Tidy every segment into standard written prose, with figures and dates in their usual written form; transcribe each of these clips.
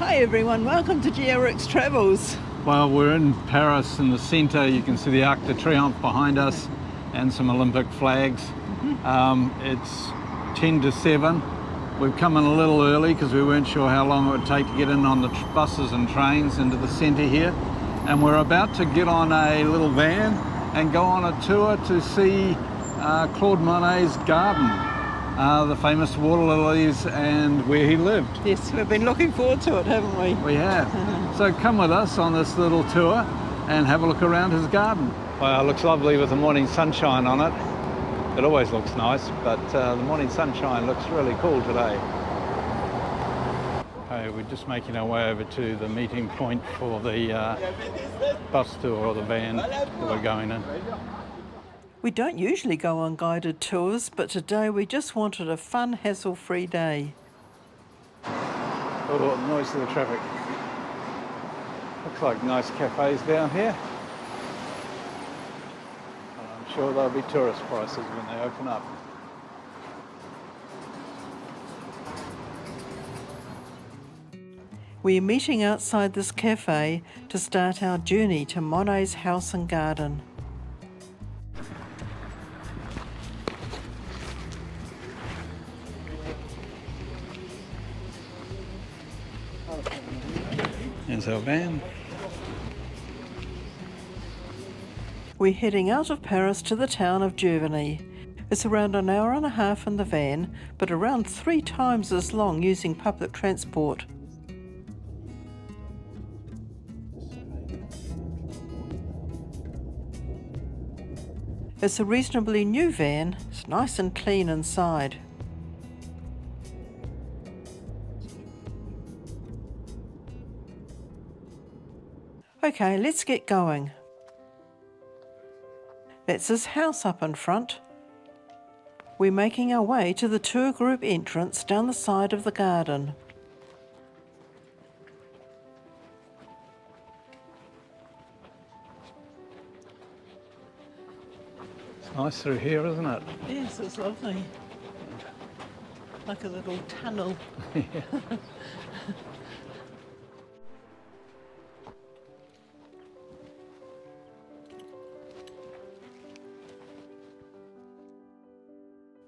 Hi everyone, welcome to GeoRick's Travels. Well, we're in Paris in the centre. You can see the Arc de Triomphe behind us and some Olympic flags. It's 10 to 7. We've come in a little early because we weren't sure how long it would take to get in on the buses and trains into the centre here. And we're about to get on a little van and go on a tour to see Claude Monet's garden, the famous water lilies and where he lived. Yes, we've been looking forward to it, haven't we? We have. So come with us on this little tour and have a look around his garden. Well, it looks lovely with the morning sunshine on it. It always looks nice, but the morning sunshine looks really cool today. Okay, we're just making our way over to the meeting point for the bus tour or the van that we're going in. We don't usually go on guided tours, but today we just wanted a fun, hassle-free day. Oh, the noise of the traffic. Looks like nice cafes down here. I'm sure there'll be tourist prices when they open up. We're meeting outside this cafe to start our journey to Monet's house and garden. Here's our van. We're heading out of Paris to the town of Giverny. It's around an hour and a half in the van, but around 3 times as long using public transport. It's a reasonably new van. It's nice and clean inside. Okay, let's get going. That's his house up in front. We're making our way to the tour group entrance down the side of the garden. It's nice through here, isn't it? Yes, it's lovely. Like a little tunnel. Yeah.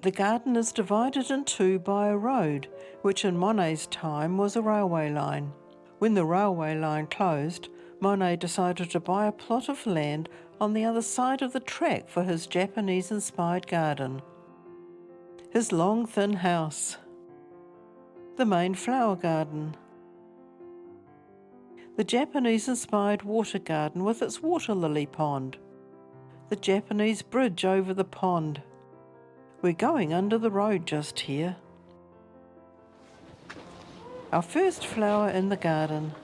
The garden is divided in two by a road, which in Monet's time was a railway line. When the railway line closed, Monet decided to buy a plot of land on the other side of the track for his Japanese-inspired garden. His long, thin house. The main flower garden. The Japanese-inspired water garden with its water lily pond. The Japanese bridge over the pond. We're going under the road just here. Our first flower in the garden.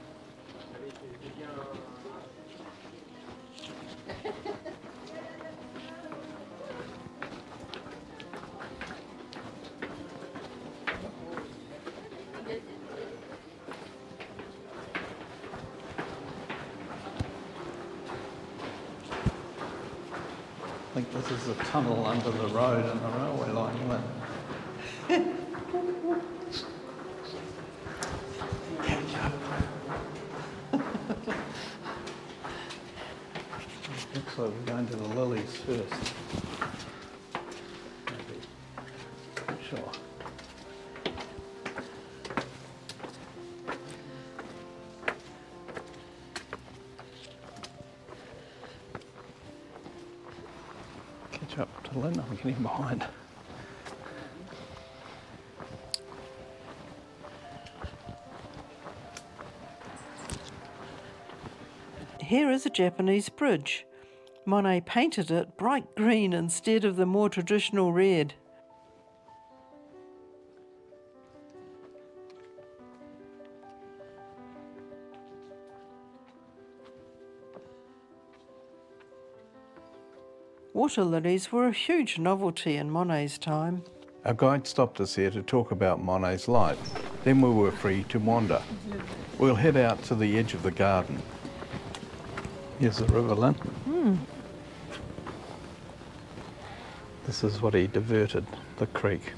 I think this is a tunnel under the road and the railway line, isn't it? Looks like we're going to the lilies first. Maybe. Sure. Catch up to Lynn, I'm getting behind. Here is a Japanese bridge. Monet painted it bright green instead of the more traditional red. Water lilies were a huge novelty in Monet's time. Our guide stopped us here to talk about Monet's life. Then we were free to wander. We'll head out to the edge of the garden. Here's the river, Lynn. This is what he diverted, the creek,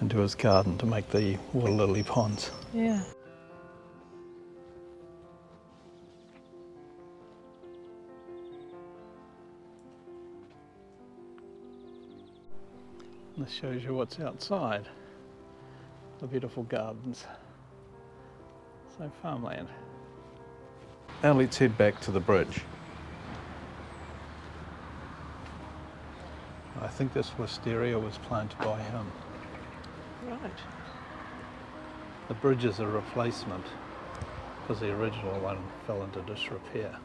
into his garden to make the water lily ponds. Yeah. This shows you what's outside. The beautiful gardens. So farmland. Now let's head back to the bridge. I think this wisteria was planted by him. Right. The bridge is a replacement because the original one fell into disrepair.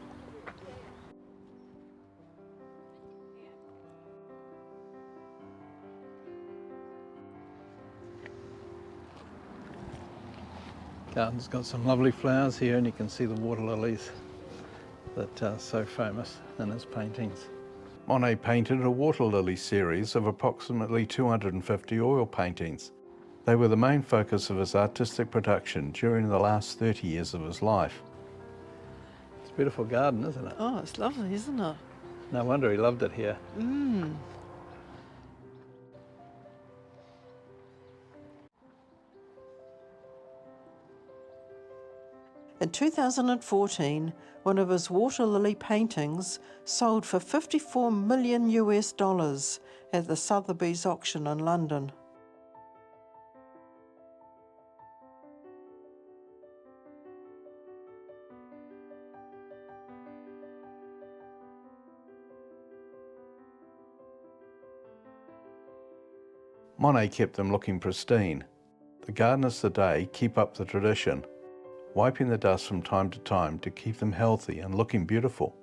Garden's got some lovely flowers here, and you can see the water lilies that are so famous in his paintings. Monet painted a water lily series of approximately 250 oil paintings. They were the main focus of his artistic production during the last 30 years of his life. It's a beautiful garden, isn't it? Oh, it's lovely, isn't it? No wonder he loved it here. In 2014, one of his water lily paintings sold for $54 million at the Sotheby's auction in London. Monet kept them looking pristine. The gardeners today keep up the tradition, wiping the dust from time to time to keep them healthy and looking beautiful.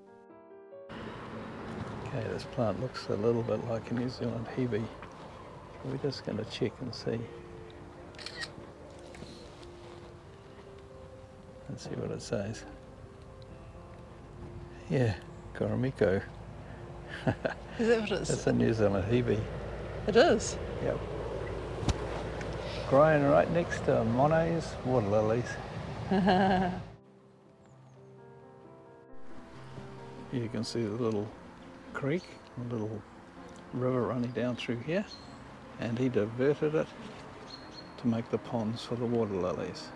Okay, this plant looks a little bit like a New Zealand hebe. We're just going to check and see. Let's see what it says. Yeah, Koramiko. Is that what it is? It's a New Zealand hebe. It is. Yep. Growing right next to Monet's water lilies. You can see the little creek, a little river running down through here, and he diverted it to make the ponds for the water lilies.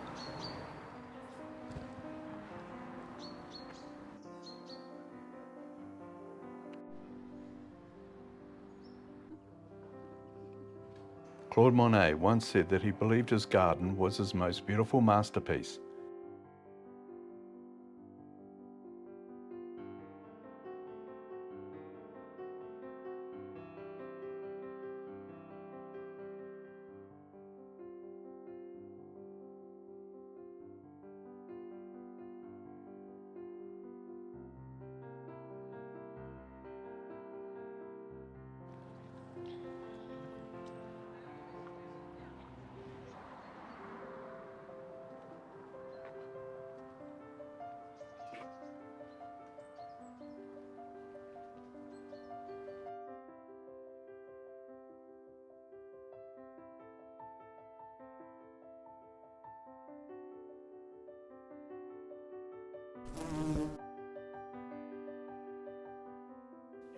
Claude Monet once said that he believed his garden was his most beautiful masterpiece.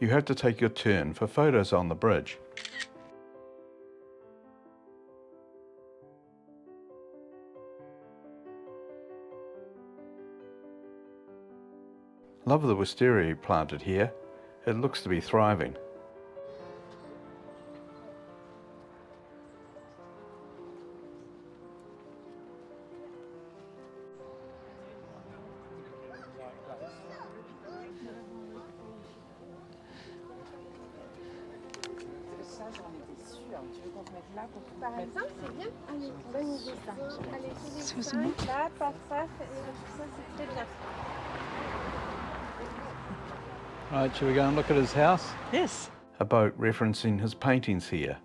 You have to take your turn for photos on the bridge. Love the wisteria he planted here. It looks to be thriving. Par exemple, c'est bien. Allez, bonne idée ça. Allez, tous les cinq, là, paf, paf, et tout ça, c'est très bien. Right, shall we go and look at his house? Yes. A boat referencing his paintings here.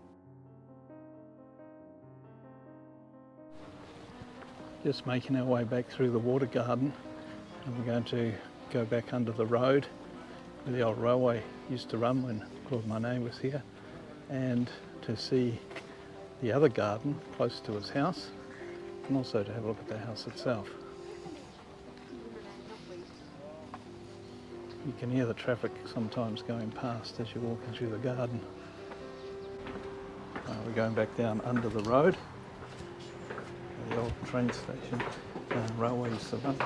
Just making our way back through the water garden, and we're going to go back under the road where the old railway used to run when Claude Monet was here, and to see the other garden close to his house, and also to have a look at the house itself. You can hear the traffic sometimes going past as you're walking through the garden. We're going back down under the road, where the old train station railway used to run.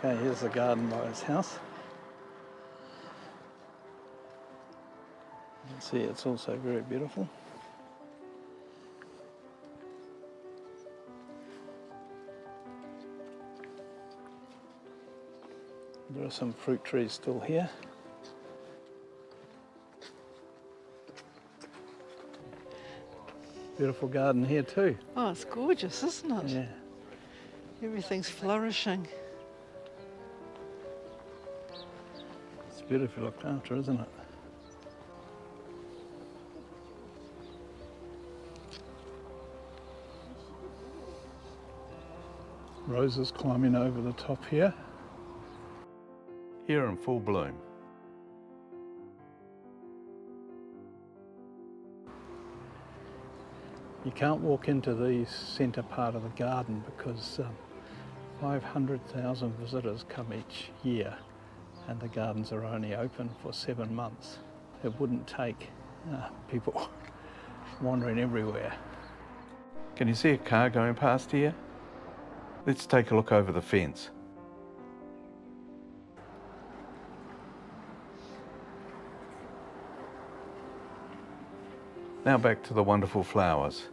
Okay, here's the garden by his house. You can see it's also very beautiful. There are some fruit trees still here. Beautiful garden here too. Oh, it's gorgeous, isn't it? Yeah. Everything's flourishing. It's beautifully looked after, isn't it? Roses climbing over the top here. Here in full bloom. You can't walk into the centre part of the garden because 500,000 visitors come each year and the gardens are only open for 7 months. It wouldn't take people wandering everywhere. Can you see a car going past here? Let's take a look over the fence. Now back to the wonderful flowers.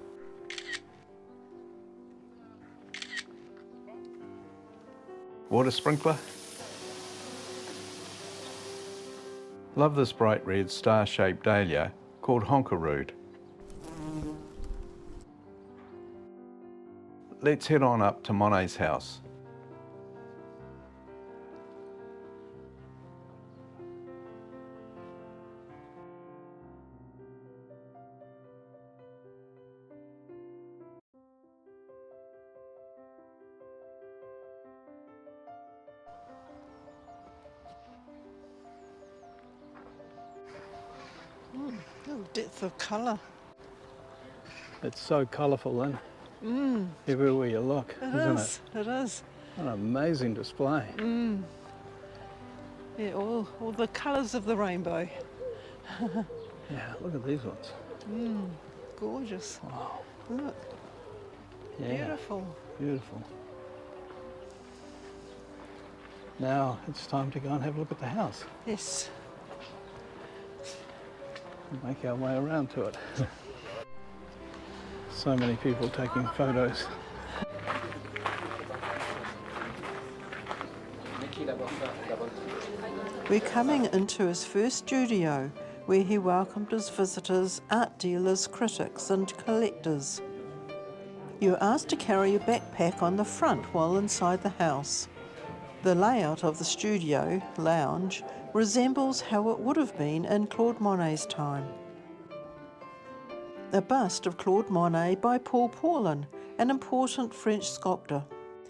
Water sprinkler. Love this bright red star-shaped dahlia called honkerrood. Let's head on up to Monet's house. Oh, depth of colour. It's so colourful then, everywhere you look, isn't it? It is. What an amazing display. Yeah, all the colours of the rainbow. Yeah, look at these ones. Gorgeous. Wow. Look, Yeah, beautiful. beautiful. Now it's time to go and have a look at the house Yes. and make our way around to it. So many people taking photos. We're coming into his first studio, where he welcomed his visitors, art dealers, critics and collectors. You're asked to carry your backpack on the front while inside the house. The layout of the studio, lounge, resembles how it would have been in Claude Monet's time. A bust of Claude Monet by Paul Paulin, an important French sculptor.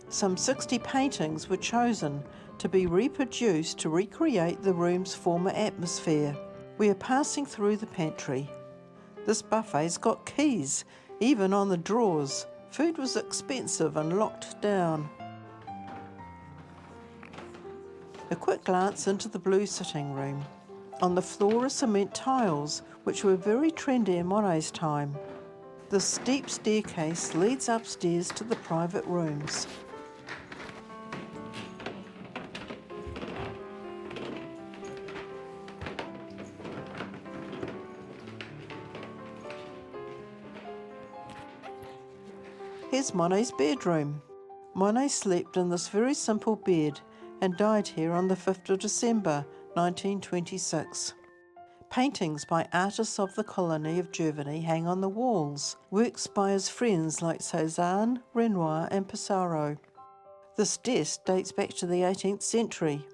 Some 60 paintings were chosen to be reproduced to recreate the room's former atmosphere. We are passing through the pantry. This buffet's got keys, even on the drawers. Food was expensive and locked down. A quick glance into the blue sitting room. On the floor are cement tiles, which were very trendy in Monet's time. The steep staircase leads upstairs to the private rooms. Here's Monet's bedroom. Monet slept in this very simple bed and died here on the 5th of December 1926. Paintings by artists of the colony of Giverny hang on the walls, works by his friends like Cézanne, Renoir and Pissarro. This desk dates back to the 18th century.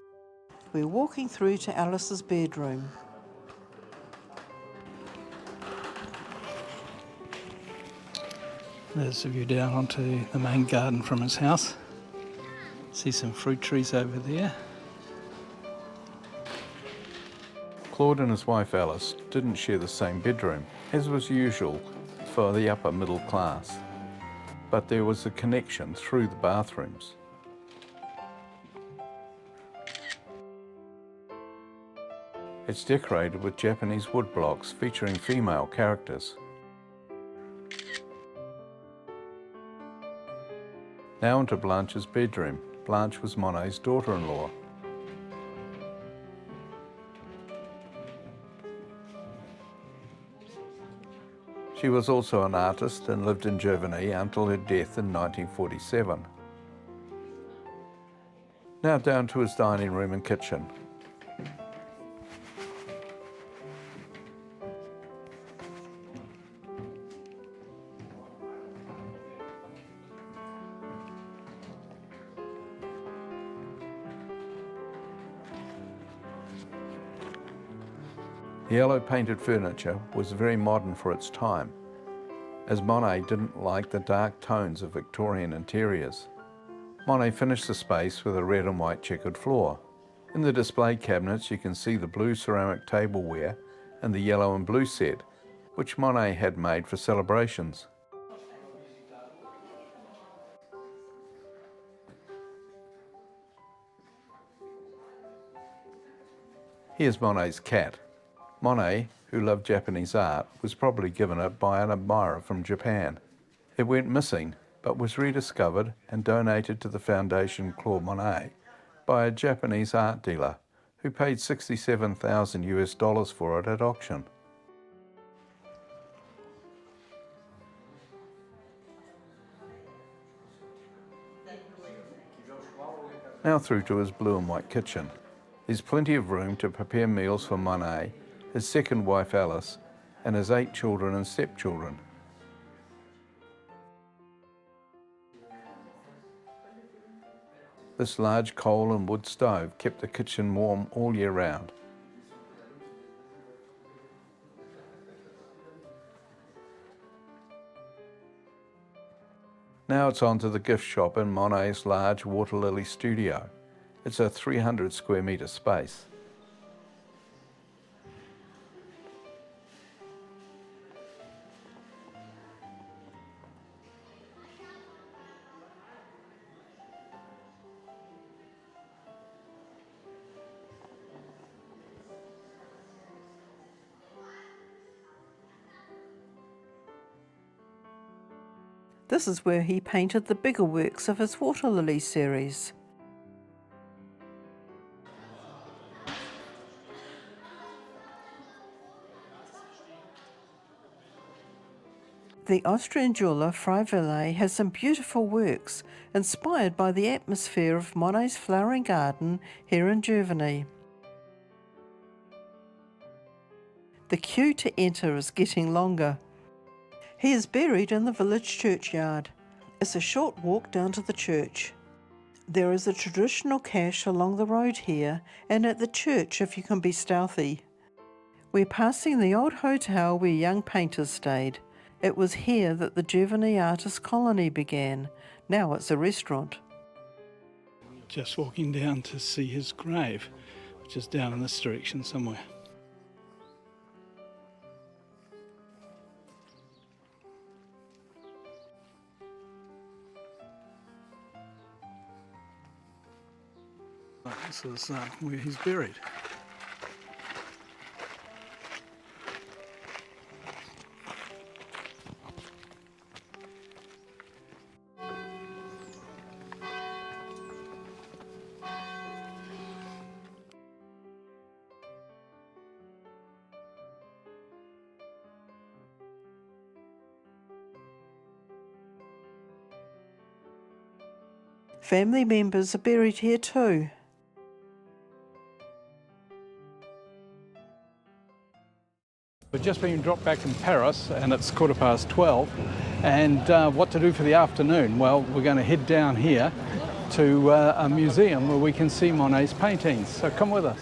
We're walking through to Alice's bedroom. There's a view down onto the main garden from his house. See some fruit trees over there. Claude and his wife Alice didn't share the same bedroom, as was usual for the upper middle class, but there was a connection through the bathrooms. It's decorated with Japanese wood blocks featuring female characters. Now into Blanche's bedroom. Blanche was Monet's daughter-in-law. She was also an artist and lived in Giverny until her death in 1947. Now down to his dining room and kitchen. The yellow painted furniture was very modern for its time, as Monet didn't like the dark tones of Victorian interiors. Monet finished the space with a red and white checkered floor. In the display cabinets you can see the blue ceramic tableware and the yellow and blue set, which Monet had made for celebrations. Here's Monet's cat. Monet, who loved Japanese art, was probably given it by an admirer from Japan. It went missing, but was rediscovered and donated to the foundation Claude Monet by a Japanese art dealer who paid $67,000 for it at auction. Now through to his blue and white kitchen. There's plenty of room to prepare meals for Monet, his second wife Alice, and his 8 children and stepchildren. This large coal and wood stove kept the kitchen warm all year round. Now it's on to the gift shop in Monet's large water lily studio. It's a 300 square metre space. This is where he painted the bigger works of his water lily series. The Austrian jeweller Freiwillig has some beautiful works inspired by the atmosphere of Monet's flowering garden here in Giverny. The queue to enter is getting longer. He is buried in the village churchyard. It's a short walk down to the church. There is a traditional cache along the road here and at the church if you can be stealthy. We're passing the old hotel where young painters stayed. It was here that the Giverny artist colony began. Now it's a restaurant. Just walking down to see his grave, which is down in this direction somewhere. This is where he's buried. Family members are buried here too. We've just been dropped back in Paris and it's 12:15, and what to do for the afternoon? Well, we're going to head down here to a museum where we can see Monet's paintings, so come with us.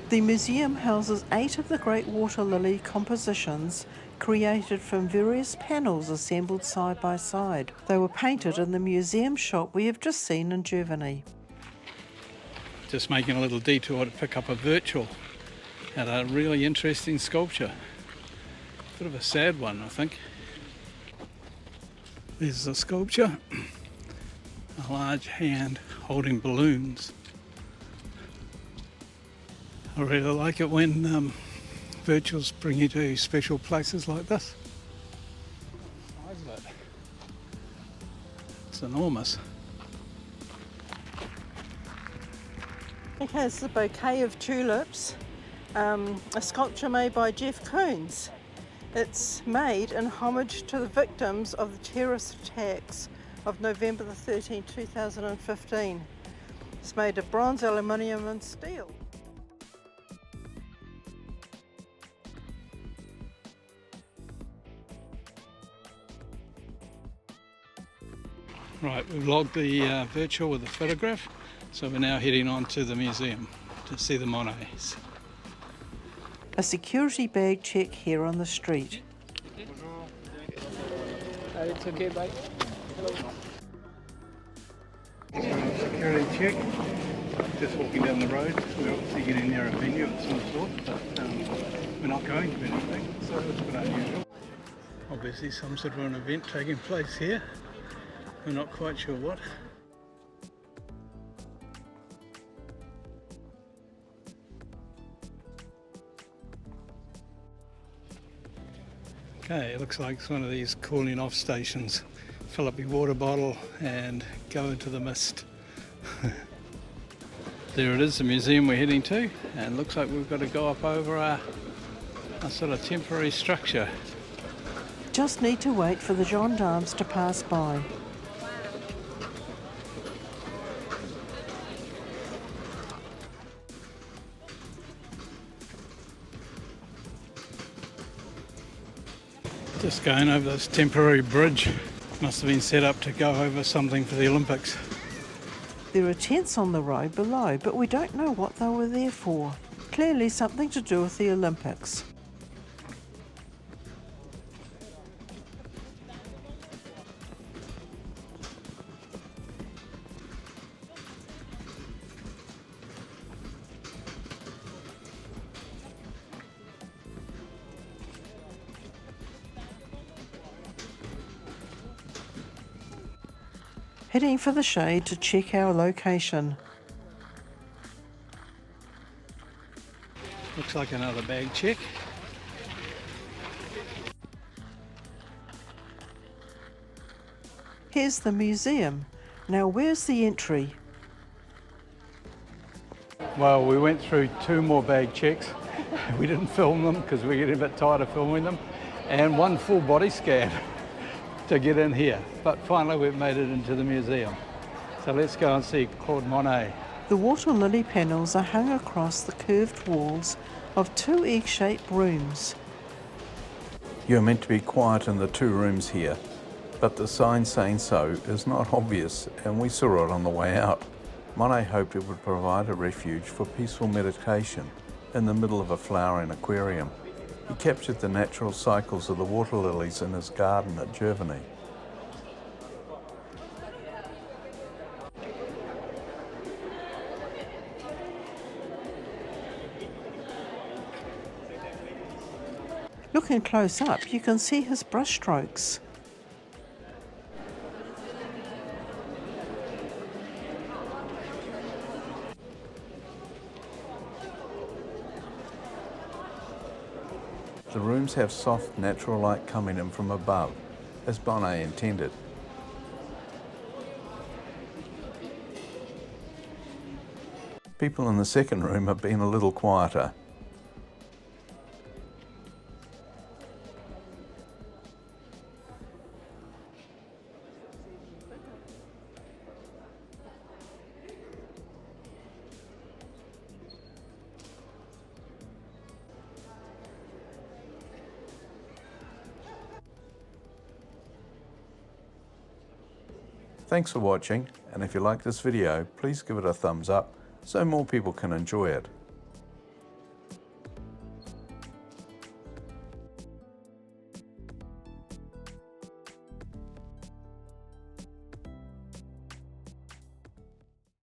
The museum houses 8 of the great water lily compositions created from various panels assembled side by side. They were painted in the museum shop we have just seen in Giverny. Just making a little detour to pick up a virtual at a really interesting sculpture. Bit of a sad one, I think. There's a sculpture, a large hand holding balloons. I really like it when virtuals bring you to special places like this. The size of it. It's enormous. has the bouquet of tulips, a sculpture made by Jeff Koons. It's made in homage to the victims of the terrorist attacks of November the 13th, 2015. It's made of bronze, aluminium and steel. Right, we've logged the virtual with the photograph, so we're now heading on to the museum to see the Monets. A security bag check here on the street. It's okay, bye. Hello. Security check. Just walking down the road. We're obviously getting near a venue of some sort, but we're not going to anything, so it's a bit unusual. Obviously some sort of an event taking place here. We're not quite sure what. Okay, it looks like it's one of these cooling off stations. Fill up your water bottle and go into the mist. There it is, the museum we're heading to, and it looks like we've got to go up over a sort of temporary structure. Just need to wait for the gendarmes to pass by. Just going over this temporary bridge. Must have been set up to go over something for the Olympics. There are tents on the road below, but we don't know what they were there for. Clearly something to do with the Olympics. Heading for the shade to check our location. Looks like another bag check. Here's the museum. Now where's the entry? Well, we went through 2 more bag checks. We didn't film them because we're getting a bit tired of filming them. And 1 full body scan to get in here. But finally we've made it into the museum. So let's go and see Claude Monet. The water lily panels are hung across the curved walls of 2 egg-shaped rooms. You're meant to be quiet in the 2 rooms here, but the sign saying so is not obvious, and we saw it on the way out. Monet hoped it would provide a refuge for peaceful meditation in the middle of a flowering aquarium. He captured the natural cycles of the water lilies in his garden at Giverny. Looking close up, you can see his brushstrokes. The rooms have soft, natural light coming in from above, as Monet intended. People in the second room have been a little quieter. Thanks for watching, and if you like this video, please give it a thumbs up so more people can enjoy it.